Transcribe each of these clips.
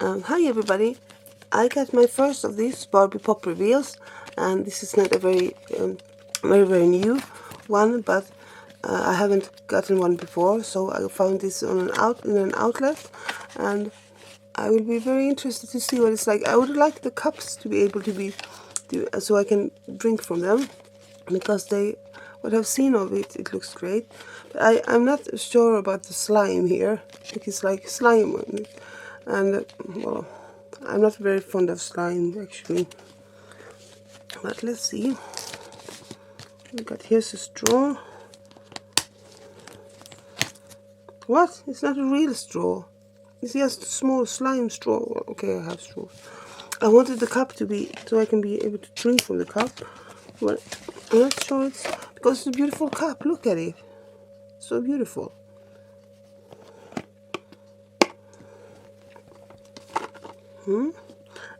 Hi everybody, I got my first of these Barbie Pop Reveals, and this is not a very new one, but I haven't gotten one before, so I found this on in an outlet, and I will be very interested to see what it's like. I would like the cups to be able to be, so I can drink from them, because what I've seen of it, it looks great. But I'm not sure about the slime here. It's like slime, and well, I'm not very fond of slime actually. But let's see. Here's a straw. What? It's not a real straw. It's just a small slime straw. Okay, I have straws. I wanted the cup to be so I can be able to drink from the cup. But I'm not sure it's because it's a beautiful cup. Look at it. So beautiful.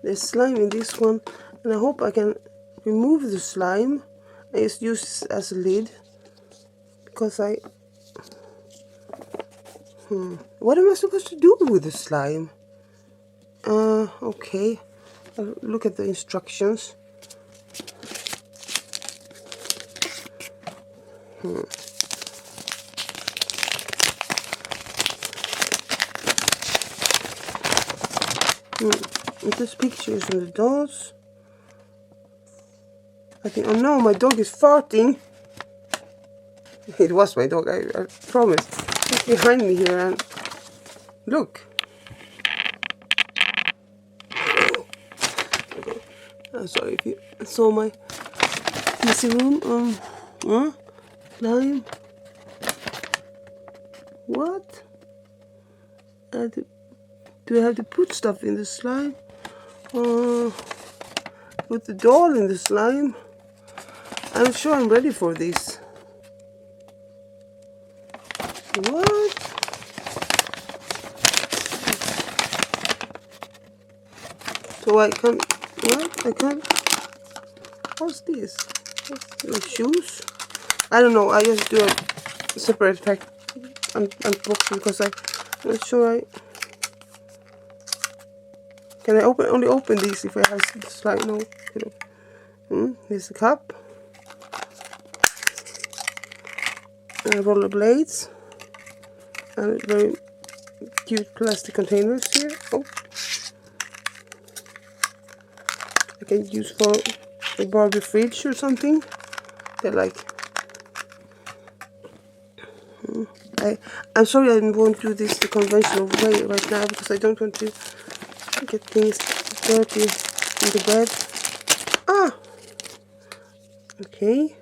There's slime in this one, and I hope I can remove the slime. I just use this as a lid because what am I supposed to do with the slime? Okay. I'll look at the instructions. There's pictures of the dolls. I think, oh no, my dog is farting. It was my dog, I promise. It's behind me here, and look. I'm sorry if you saw my messy room. Slime. What? Do I have to put stuff in the slime? Put the doll in the slime? I'm sure I'm ready for this. What? So I can't. What? I can't. What's this? My shoes? I don't know. I just do a separate pack unboxing because I'm not sure I. Can I only open these if I have the slime? No. Here's the cup. Roller blades. And very cute plastic containers here. Oh. I can use for a Barbie fridge or something. They're like. I'm sorry I won't do this the conventional way right now because I don't want to get things dirty in the bed. Ah! Okay.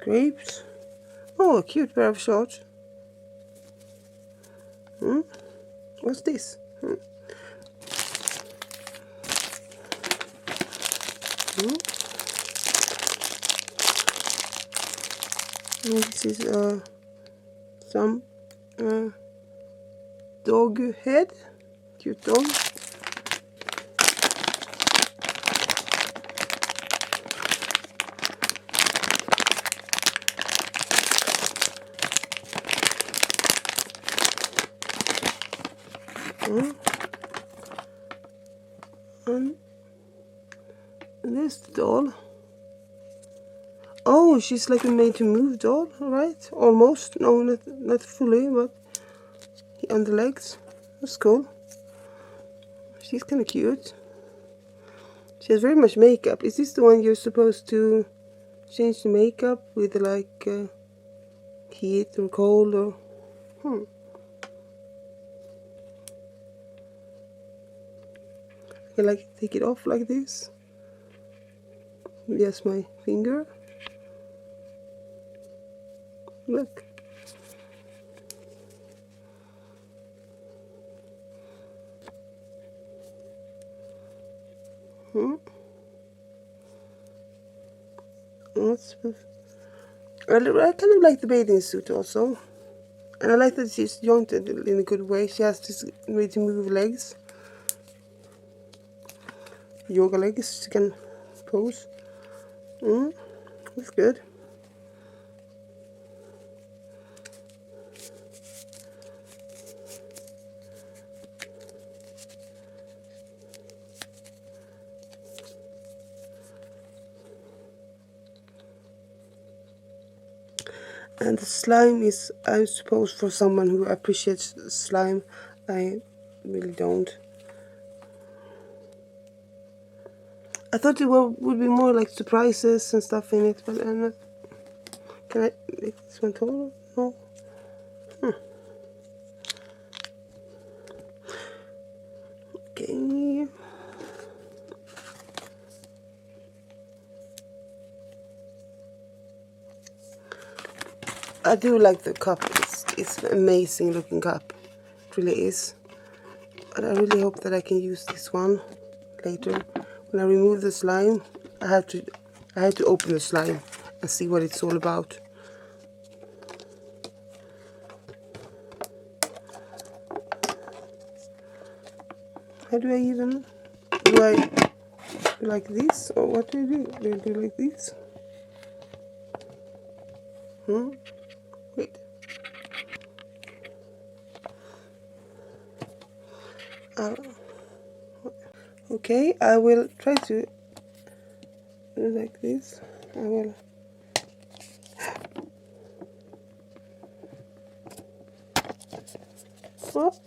Grapes. Oh, a cute pair of shorts. What's this? This is some dog head. Cute dog. And this doll. Oh, she's like a made-to-move doll, right? Almost. No, not fully, but on the legs. That's cool. She's kind of cute. She has very much makeup. Is this the one you're supposed to change the makeup with, like, heat or cold or... I can, like, take it off like this. Yes, my finger. Look. I kind of like the bathing suit also. And I like that she's jointed in a good way. She has this way to move legs. Yoga legs, she can pose. That's good. And the slime is, I suppose, for someone who appreciates slime. I really don't. I thought it would be more like surprises and stuff in it, but I'm not. Can I make this one taller? No. Okay. I do like the cup. It's an amazing looking cup. It really is. But I really hope that I can use this one later. When I remove the slime, I have to open the slime and see what it's all about. How do I even? Do I do like this, or what do you do? Do you do like this? Wait. Okay, I will try to do like this. I will. What?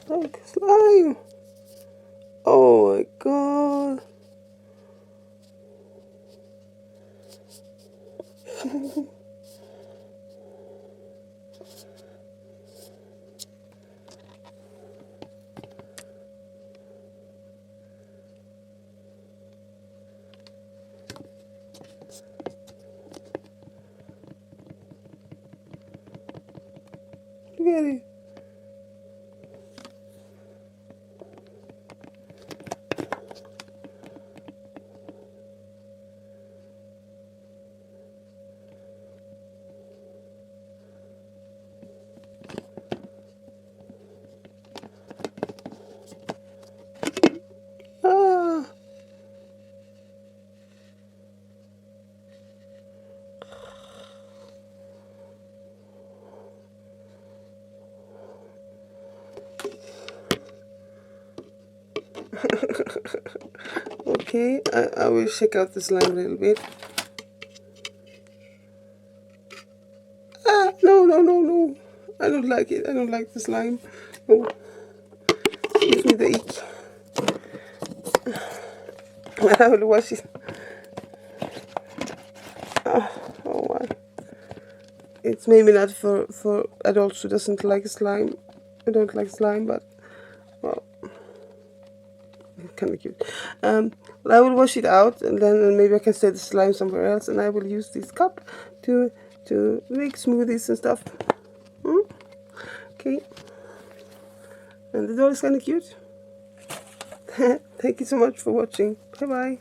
Like slime. Oh my god. Look at it. Ah. Okay, I will check out the slime a little bit. Ah, no, no, no, no. I don't like it. I don't like the slime. No. Gives me the ick. I will wash it. Oh my. It's maybe not for adults who doesn't like slime. I don't like slime, but well, kind of cute. Well, I will wash it out, and then maybe I can save the slime somewhere else, and I will use this cup to make smoothies and stuff. Okay. And the doll is kind of cute. Thank you so much for watching. Bye bye.